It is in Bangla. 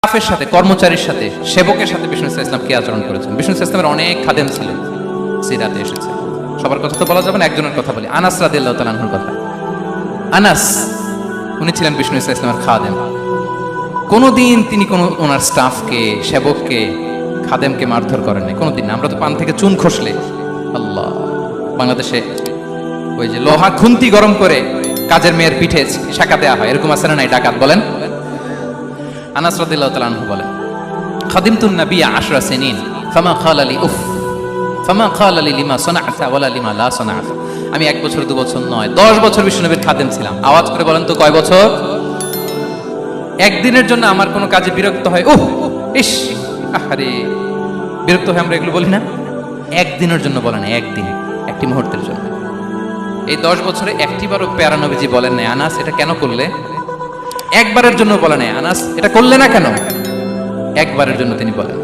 স্টাফের সাথে, কর্মচারীর সাথে, সেবকের সাথে বিষ্ণু ইসলাম কি আচরণ করেছেন? বিষ্ণু ইসলামের অনেক খাদেম ছিলেন, সিরাতে এসেছে। সবার কথা তো বলা যাবে না, একজনের কথা বলি, আনাস রাদিয়াল্লাহু তাআলা আনহুর কথা। আনাস উনি ছিলেন বিষ্ণু ইসলামের খাদেম। কোনোদিন তিনি ওনার স্টাফকে, সেবককে, খাদেমকে মারধর করেন নাই, কোনোদিন না। আমরা তো পান থেকে চুন খসলে আল্লাহ, বাংলাদেশে ওই যে লোহা খুন্তি গরম করে কাজের মেয়ের পিঠে শাঁকা দেয়া হয়, এরকম আছে না নাই? ডাকাত বলেন। আনাস রাদিয়াল্লাহু তাআলা আনহু বলেন, খাদিমতুন নবিয়্য 10 সিনিন ফামা ক্বালা লি উফ ফামা ক্বালা লি লিমা সানা'তা ওয়ালা লিমা লা সানা'তা। আমি 1 বছর 2 বছর নয়, 10 বছর বিশ্বনবীর খাদেম ছিলাম। আওয়াজ করে বলেন তো কয় বছর? একদিনের জন্য আমার কোনো কাজে বিরক্ত হয়, উহ ইস আহারে, বিরক্ত হয়, আমরা এগুলো বলি না? একদিনের জন্য বলেন, একদিন, একটি মুহূর্তের জন্য। এই 10 বছরে একটিবারও প্যারা নবীজি বলেন না, আনাস এটা কেন করলে? একবারের জন্য বলেন, আনাস এটা করলে না কেন? একবারের জন্য তিনি বলেন।